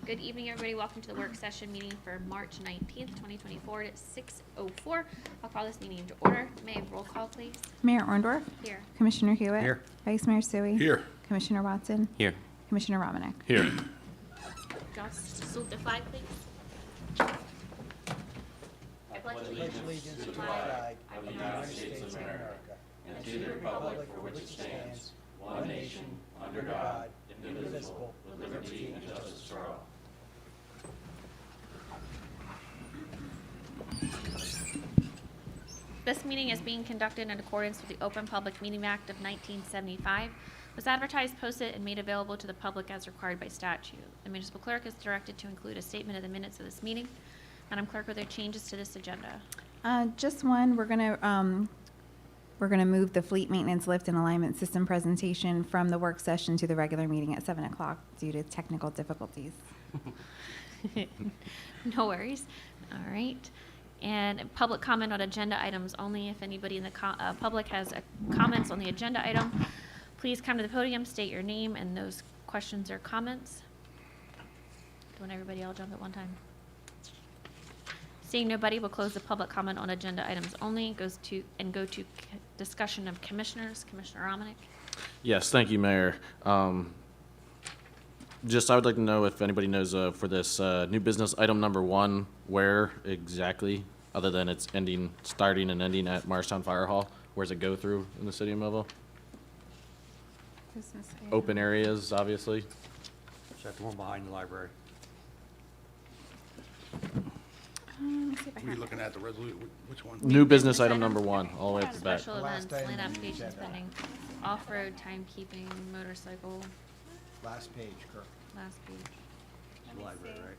Good evening, everybody. Welcome to the work session meeting for March 19th, 2024 at 6:04. I'll call this meeting to order. May I have roll call, please? Mayor Orndorff. Here. Commissioner Hewitt. Here. Vice Mayor Sui. Here. Commissioner Watson. Here. Commissioner Romanek. Here. Just salute the flag, please. I pledge allegiance to the flag of the United States of America and to the republic for which it stands, one nation, under God, indivisible, with liberty and justice for all. This meeting is being conducted in accordance with the Open Public Meeting Act of 1975. Was advertised, posted, and made available to the public as required by statute. The municipal clerk is directed to include a statement of the minutes of this meeting. Madam Clerk, are there changes to this agenda? Just one. We're gonna move the fleet maintenance lift and alignment system presentation from the work session to the regular meeting at 7 o'clock due to technical difficulties. No worries. All right. And public comment on agenda items only. If anybody in the public has comments on the agenda item, please come to the podium, state your name and those questions or comments. Don't everybody all jump at one time? Seeing nobody, we'll close the public comment on agenda items only. Go to discussion of commissioners. Commissioner Romanek. Yes, thank you, Mayor. I would like to know if anybody knows for this new business item number 1, where exactly, other than it's starting and ending at Marshtown Fire Hall, where does it go through in the city of Millville? Open areas, obviously. Is that the one behind the library? Let me see if I Are you have looking at the resolution? Which one? New business item number 1, all the way up the back. Special Last events, item land on the applications agenda. pending, off-road, timekeeping, motorcycle, Last page, Kirk. last page. It's the library, right?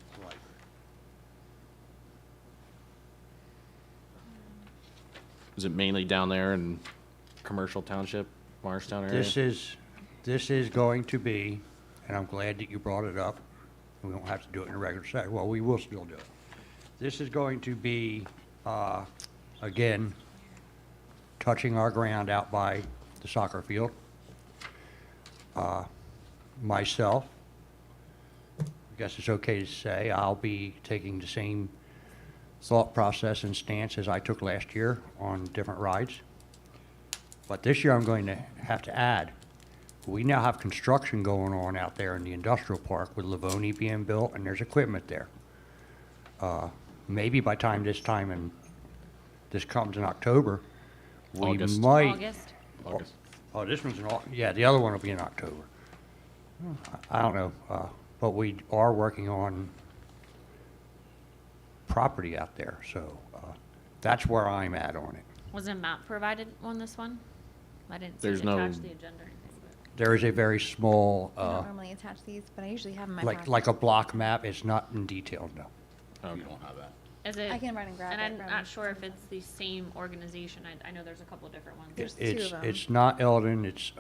It's the library. Is it mainly down there in commercial township, Marshtown area? This is going to be, and I'm glad that you brought it up, and we don't have to do it in a regular session. Well, we will still do it. This is going to be, again, touching our ground out by the soccer field. Myself, I guess it's okay to say, I'll be taking the same thought process and stance as I took last year on different rides. But this year I'm going to have to add, we now have construction going on out there in the industrial park with Livonia being built, and there's equipment there. Maybe by this comes in October, we August. might. August. August. Oh, this one's in August. Yeah, the other one will be in October. I don't know, but we are working on property out there, so that's where I'm at on it. Was a map provided on this one? I didn't see There's it no- attached to the agenda or anything. But There is a very small, I don't normally attach these, but I usually have them in my packet. like a block map. It's not in detail, no. Okay. don't have that. is it? I can run and grab And it I'm from- not sure if it's the same organization. I know there's a couple different ones. There's two of them. It's not Eldon, it's,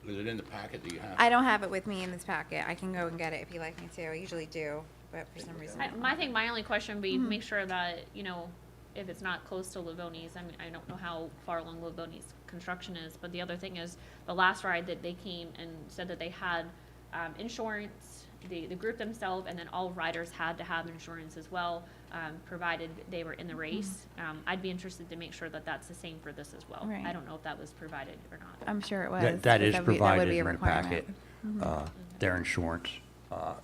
Is it in the packet that you have? I don't have it with me in this packet. I can go and get it if you'd like me to. I usually do, but for some reason. I don't have it. My only question would be make sure that, if it's not close to Livoni's, I mean, I don't know how far along Livoni's construction is, but the other thing is, the last ride that they came and said that they had insurance, the group themselves, and then all riders had to have insurance as well, provided they were in the race. I'd be interested to make sure that that's the same for this as well. Right. I don't know if that was provided or not. I'm sure it was. that because is would provided be a in the requirement. packet, their insurance.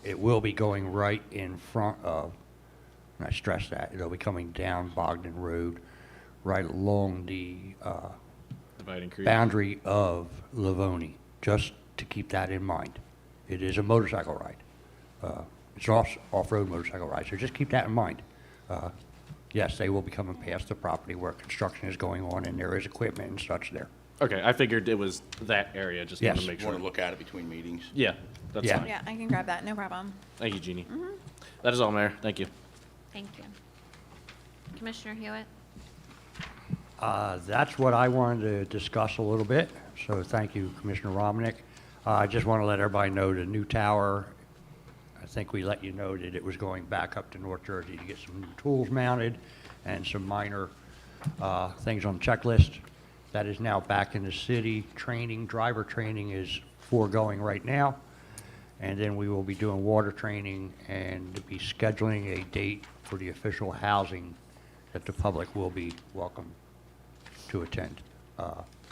It will be going right in front of, and I stress that, it'll be coming down Bogdan Road, right along the Dividing Creek. boundary of Livonia, just to keep that in mind. It is a motorcycle ride. It's an off-road motorcycle ride, so just keep that in mind. Yes, they will be coming past the property where construction is going on, and there is equipment and such there. Okay, I figured it was that area, just wanted Yes. to make You want sure. to look at it between meetings? Yeah, that's Yeah. fine. Yeah, I can grab that. No problem. Thank you, Jeannie. That is all, Mayor. Thank you. Thank you. Commissioner Hewitt? That's what I wanted to discuss a little bit, so thank you, Commissioner Romanek. I just want to let everybody know the new tower, I think we let you know that it was going back up to North Jersey to get some new tools mounted and some minor things on the checklist. That is now back in the city. Driver training is foregoing right now. And then we will be doing water training and to be scheduling a date for the official housing that the public will be welcome to attend.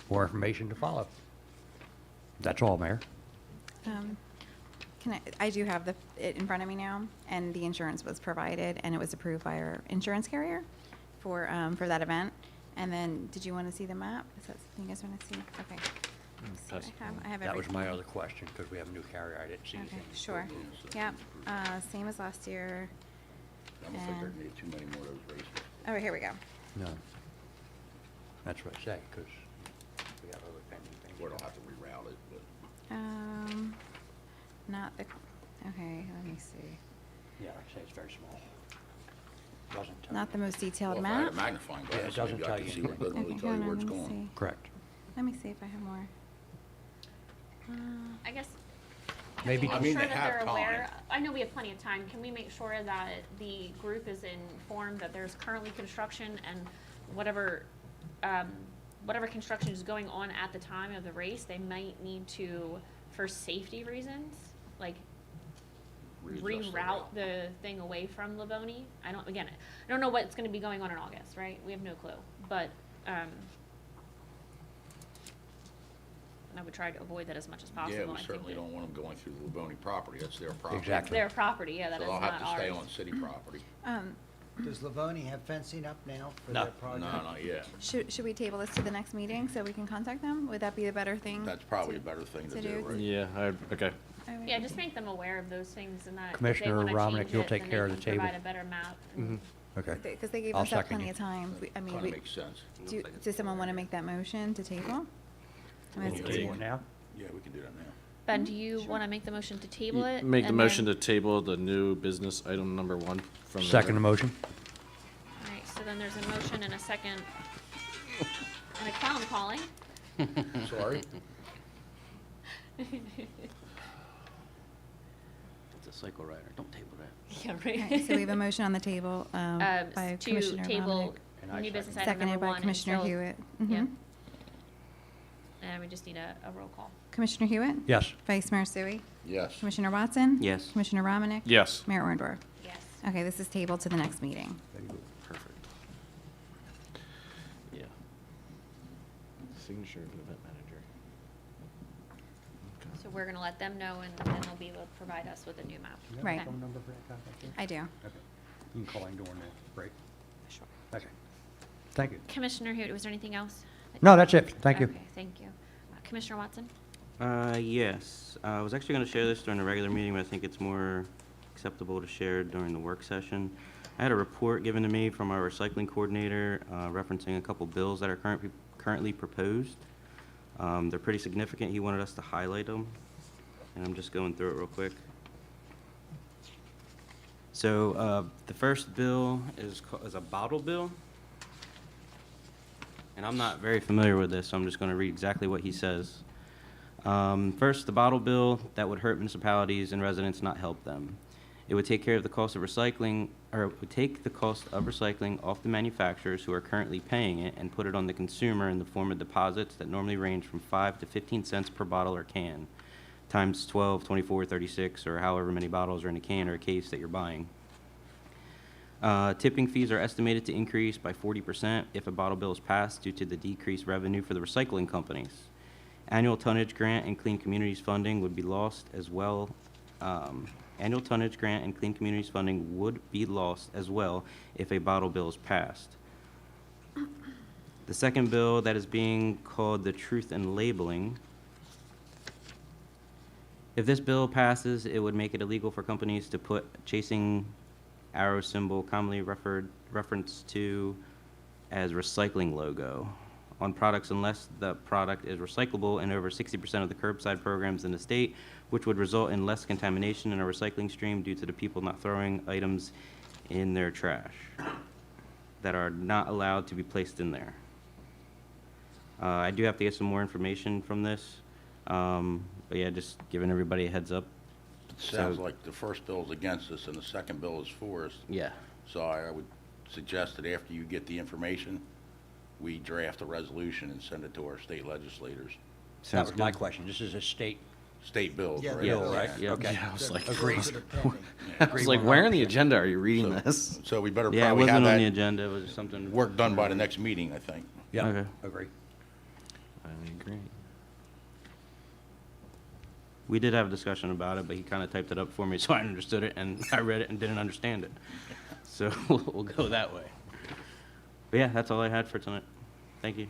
More information to follow. That's all, Mayor. I do have it in front of me now, and the insurance was provided, and it was approved by our insurance carrier for that event. And then, did you want to see the map? Is that something you guys want to see? Okay. So That's- I have That was my everything. other question, because we have a new carrier. I didn't see Okay, anything. sure. Yep, same as last year. I don't think there need too many more of those races. Oh, here we go. No. That's what I say, because we have other pending things. Or they'll have to reroute it, but Not the, okay, let me see. Yeah, like I say, it's very small. Doesn't tell Not the you. most detailed well, if I had map. a magnifying Yeah, it glass, doesn't maybe I tell can you see where, it doesn't really Okay, tell you hold where on, it's let me going. see. Correct. Let me see if I have more. I guess. Maybe, I Make mean, sure they that have they're aware. time. I know we have plenty of time. Can we make sure that the group is informed that there's currently construction and whatever, whatever construction is going on at the time of the race, they might need to, for safety reasons, like Readjust the reroute route. the thing away from Livoni. I don't know what's gonna be going on in August, right? We have no clue, but, I would try to avoid that as much as possible. Yeah, I we think certainly that don't want them going through the Laboni property. That's their property. It's Exactly. their property, yeah, that So is they'll not have to stay ours. on city property. Does Livoni have fencing up now for No. their project? No, not yet. Should we table this to the next meeting so we can contact them? Would that be a better thing? That's probably a to- better thing to to do? do, right? Yeah, okay. I would Yeah, think- just make them aware of those things and that if they Commissioner wanna Romanek, change you'll it, take then care they of the can table. provide a better map. and- okay. Because they gave I'll us that second plenty you. of time. I mean, Kind of makes sense. does someone want to make that motion to table? I mean, Can it's- you do it now? Yeah, we can do that now. Ben, do you wanna make the motion to table it? Make the and motion to then- table the new business item number 1 from the. Second motion? Alright, so then there's a motion and a second, and a clown calling. Sorry? It's a cycle rider. Don't table that. Yeah, All right, so we have a motion on the table by To Commissioner table And I new business second. item number seconded by one Commissioner until- Hewitt. Yeah. Mhm. And we just need a roll call. Commissioner Hewitt? Yes. Vice Mayor Sui? Yes. Commissioner Watson? Yes. Commissioner Romanek? Yes. Mayor Orndorff? Yes. Okay, this is tabled to the next meeting. Perfect. Yeah. Signature of the event manager. Okay. So we're gonna let them know and then they'll be able to provide us with a new map. You have a Right. phone number for that contact there? I do. Okay. You can call in during the break. Sure. Okay. Thank you. Commissioner Hewitt, was there anything else? No, that's it. Thank you. Okay, thank you. Commissioner Watson? Yes. I was actually going to share this during the regular meeting, but I think it's more acceptable to share during the work session. I had a report given to me from our recycling coordinator referencing a couple bills that are currently proposed. They're pretty significant. He wanted us to highlight them, and I'm just going through it real quick. So the first bill is a bottle bill. And I'm not very familiar with this, so I'm just going to read exactly what he says. First, the bottle bill that would hurt municipalities and residents, not help them. It would take care of the cost of recycling, or it would take the cost of recycling off the manufacturers who are currently paying it and put it on the consumer in the form of deposits that normally range from 5 to 15 cents per bottle or can, times 12, 24, 36, or however many bottles are in a can or a case that you're buying. Tipping fees are estimated to increase by 40% if a bottle bill is passed due to the decreased revenue for the recycling companies. Annual tonnage grant and clean communities funding would be lost as well. Annual tonnage grant and clean communities funding would be lost as well if a bottle bill is passed. The second bill that is being called the Truth in Labeling. If this bill passes, it would make it illegal for companies to put chasing arrow symbol, commonly referenced to as recycling logo, on products unless the product is recyclable in over 60% of the curbside programs in the state, which would result in less contamination in our recycling stream due to the people not throwing items in their trash that are not allowed to be placed in there. I do have to get some more information from this, but yeah, just giving everybody a heads up. Sounds So- like the first bill is against us and the second bill is for us. Yeah. So I would suggest that after you get the information, we draft a resolution and send it to our state legislators. That Sounds was my good. question. This is a state state bills, Yeah, right? the Bill, bills. right? Yep. Okay. Yeah, I was like, Agreed. Those that are pending. I was like, where in the agenda are you reading So- this? So we better Yeah, it probably have wasn't on the that agenda, it was something. work done by the next meeting, I think. Yeah, Okay. agree. I agree. We did have a discussion about it, but he kind of typed it up for me, so I understood it, and I read it and didn't understand it. So we'll go that way. But yeah, that's all I had for tonight. Thank you.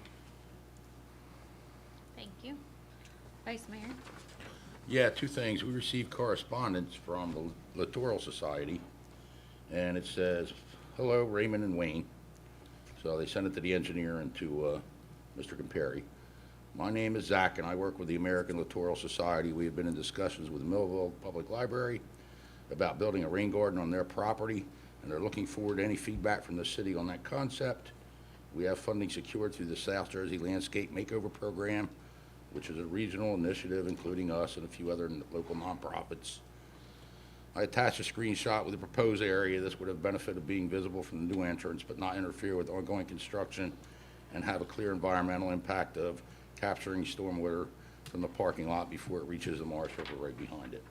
Thank you. Vice Mayor? Yeah, two things. We received correspondence from the Littoral Society, and it says, "Hello, Raymond and Wayne." So they sent it to the engineer and to Mr. Camperi. "My name is Zach, and I work with the American Littoral Society. We have been in discussions with Millville Public Library about building a rain garden on their property, and they're looking forward to any feedback from the city on that concept. We have funding secured through the South Jersey Landscape Makeover Program, which is a regional initiative including us and a few other local nonprofits. I attached a screenshot with the proposed area. This would have benefit of being visible from the new entrance, but not interfere with ongoing construction and have a clear environmental impact of capturing stormwater from the parking lot before it reaches the Marsh River right behind it."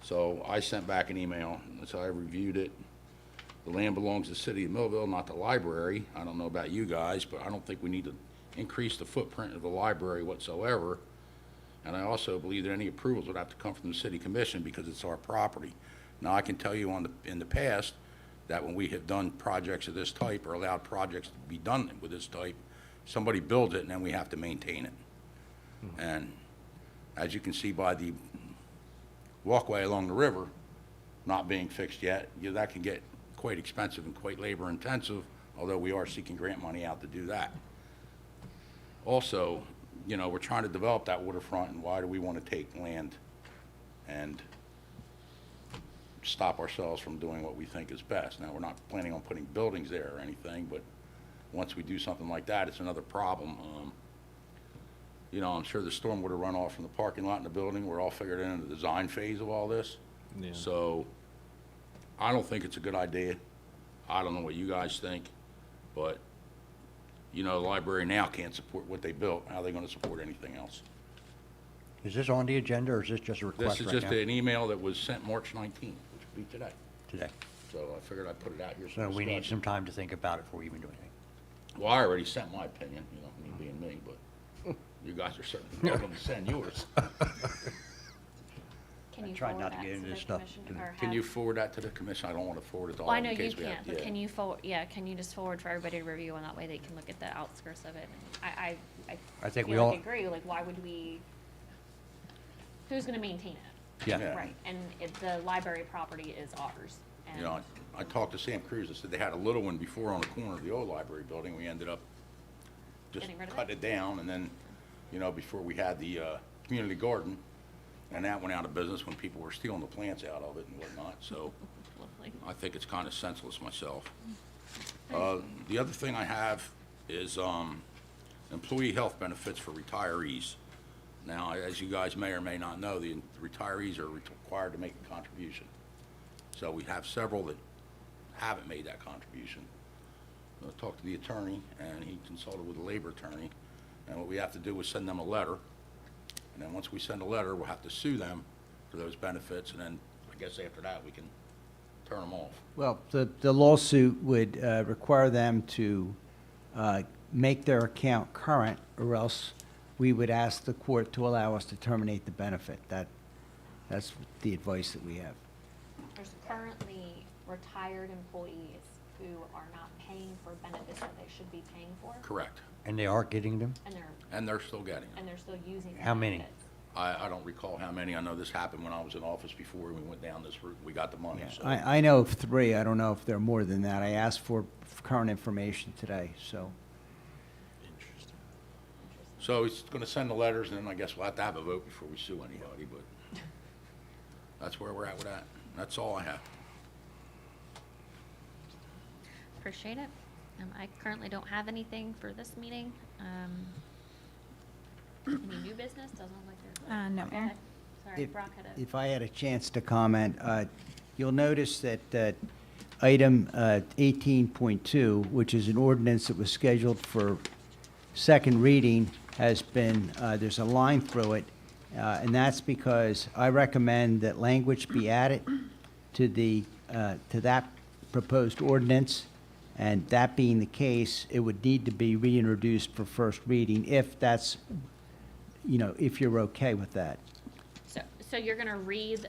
So I sent back an email, and so I reviewed it. The land belongs to the city of Millville, not the library. I don't know about you guys, but I don't think we need to increase the footprint of the library whatsoever. And I also believe that any approvals would have to come from the city commission because it's our property. Now, I can tell you in the past that when we have done projects of this type or allowed projects to be done with this type, somebody builds it and then we have to maintain it. And as you can see by the walkway along the river not being fixed yet, that can get quite expensive and quite labor intensive, although we are seeking grant money out to do that. Also, we're trying to develop that waterfront, and why do we want to take land and stop ourselves from doing what we think is best? Now, we're not planning on putting buildings there or anything, but once we do something like that, it's another problem. I'm sure the stormwater runoff from the parking lot and the building, we're all figured in the design phase of all this. Yeah. So I don't think it's a good idea. I don't know what you guys think, but, the library now can't support what they built. How are they going to support anything else? Is this on the agenda, or is this just a This request is right just now? an email that was sent March 19th, which would be today. Today. So I figured I'd put it out here. So for we need discussion. some time to think about it before we even do anything. Well, I already sent my opinion, me being me, but you guys are certainly welcome to send yours. Can you try forward not to that get into to this the stuff. commission, or Can have- you forward that to the commission? I don't want to forward it to all Well, I in know you case we have. can't, but yeah. can you can you just forward for everybody to review, and that way they can look at the outskirts of it? And I think feel we like all- agree, like, why would we, who's gonna maintain it? Yeah. Yeah. Right, and the library property is ours, and. I talked to Sam Cruz. I said they had a little one before on the corner of the old library building. We ended up just Getting rid of cutting it down, and then, before we had the community garden, and that went out of business when people were stealing the plants out of it and whatnot, so Lovely. I think it's kind of senseless myself. The other thing I have is employee health benefits for retirees. Now, as you guys may or may not know, the retirees are required to make a contribution. So we have several that haven't made that contribution. I talked to the attorney, and he consulted with the labor attorney, and what we have to do is send them a letter. And then once we send a letter, we'll have to sue them for those benefits, and then I guess after that, we can turn them off. Well, the lawsuit would require them to make their account current, or else we would ask the court to allow us to terminate the benefit. That's the advice that we have. There's currently retired employees who are not paying for benefits that they should be paying for, Correct. And they are getting them? And they're still getting it. and they're still using the How many? benefits. I don't recall how many. I know this happened when I was in office before we went down this route. We got the money, so. I know of 3. I don't know if there are more than that. I asked for current information today, so. Interesting. So he's gonna send the letters, and then I guess we'll have to have a vote before we sue anybody, but that's where we're at with that. That's all I have. Appreciate it. I currently don't have anything for this meeting. Any new business? Doesn't look like there's. No, Go Mayor. ahead. Sorry, If- Brock had a. If I had a chance to comment, you'll notice that item 18.2, which is an ordinance that was scheduled for second reading, has been, there's a line through it, And that's because I recommend that language be added to to that proposed ordinance. And that being the case, it would need to be reintroduced for first reading if that's, if you're okay with that. So you're gonna read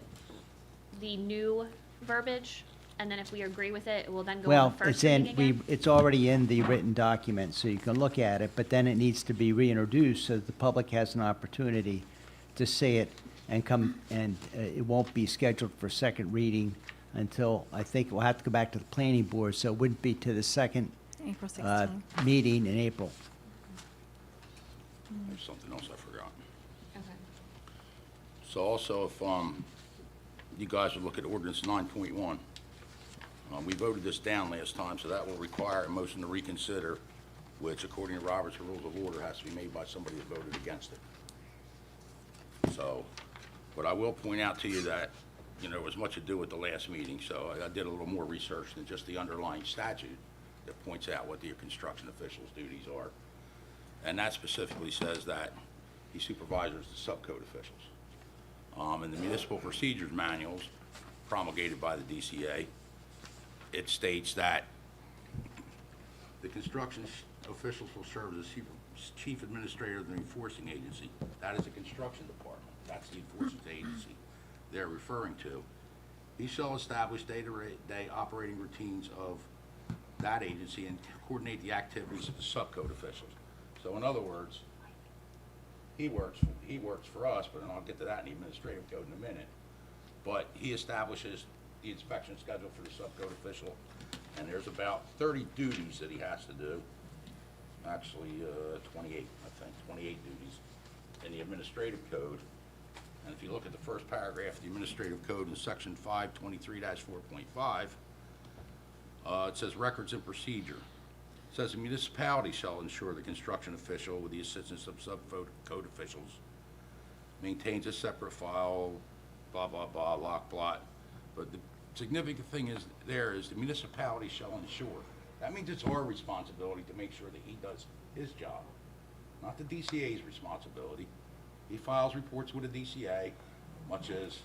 the new verbiage, and then if we agree with it, it will then go on Well, the first it's reading in, again? it's already in the written document, so you can look at it, but then it needs to be reintroduced so that the public has an opportunity to see it and come, and it won't be scheduled for second reading until, I think it will have to go back to the planning board, so it wouldn't be to the second April 16th. meeting in April. There's something else I forgot. Okay. So also, if you guys would look at ordinance 9.1, we voted this down last time, so that will require a motion to reconsider, which according to Robert's Rules of Order has to be made by somebody that voted against it. So, but I will point out to you that, there was much ado at the last meeting, so I did a little more research than just the underlying statute that points out what the construction official's duties are. And that specifically says that he supervises the subcode officials. In the municipal procedures manuals promulgated by the DCA, it states that the construction officials will serve as the chief administrator of the enforcing agency. That is the construction department. That's the enforcing agency they're referring to. He shall establish day-to-day operating routines of that agency and coordinate the activities of the subcode officials. So in other words, he works for us, but I'll get to that in the administrative code in a minute. But he establishes the inspection schedule for the subcode official, and there's about 30 duties that he has to do. Actually, 28, I think, 28 duties in the administrative code. And if you look at the first paragraph of the administrative code in section 523-4.5, it says records and procedure. It says the municipality shall ensure the construction official, with the assistance of subcode officials, maintains a separate file, blah, blah, blah, lock, blot. But the significant thing is the municipality shall ensure. That means it's our responsibility to make sure that he does his job, not the DCA's responsibility. He files reports with the DCA, much as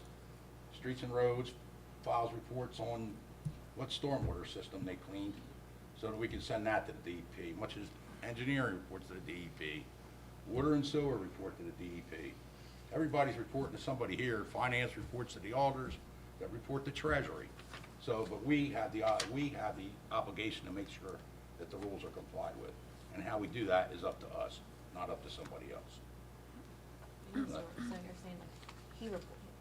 Streets and Roads files reports on what stormwater system they cleaned, so that we can send that to the DEP, much as engineering reports to the DEP, water and sewer report to the DEP. Everybody's reporting to somebody here. Finance reports to the auditors that report to Treasury. So, but we have the obligation to make sure that the rules are complied with. And how we do that is up to us, not up to somebody else. So you're saying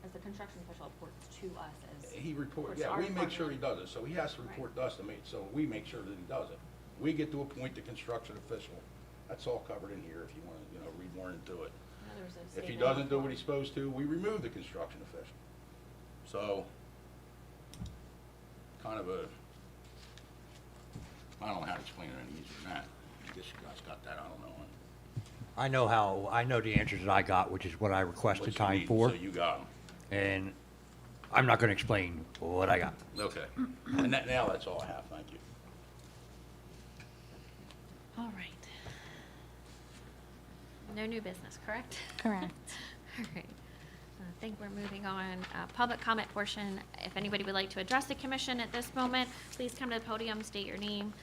as the construction official reports to us as. He reports, Reports to yeah, our we make sure he department. does it. So he has to report to us so we make sure that he does it. We get to appoint the construction official. That's all covered in here if you want to, read more into it. If he doesn't do what he's supposed to, we remove the construction official. So, kind of I don't know how to explain it any easier than that. I guess you guys got that, I don't know. I know the answers that I got, which is what I requested What you time need, for, So you got them. and I'm not gonna explain what I got. Okay. And now that's all I have, thank you. All right. No new business, correct? Correct. All right. I think we're moving on. Public comment portion. If anybody would like to address the commission at this moment, please come to the podium, state your name,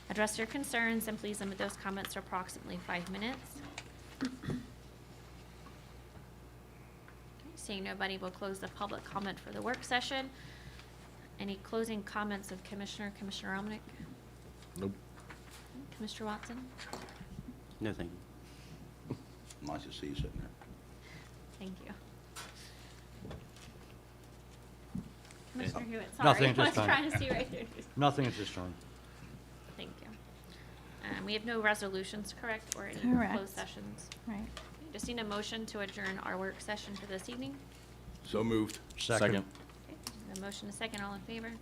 address your concerns, and please limit those comments to approximately 5 minutes. Seeing nobody, we'll close the public comment for the work session. Any closing comments of Commissioner Romanek? Nope. Commissioner Watson? No, thank you. Nice to see you sitting there. Thank you. Commissioner Hewitt, sorry. Nothing at I this was time. trying to see right there. Nothing at this time. Thank you. We have no resolutions, correct, or any Correct. closed sessions? Right. Just need a motion to adjourn our work session for this evening. So moved. Second. A motion, a second, all in favor?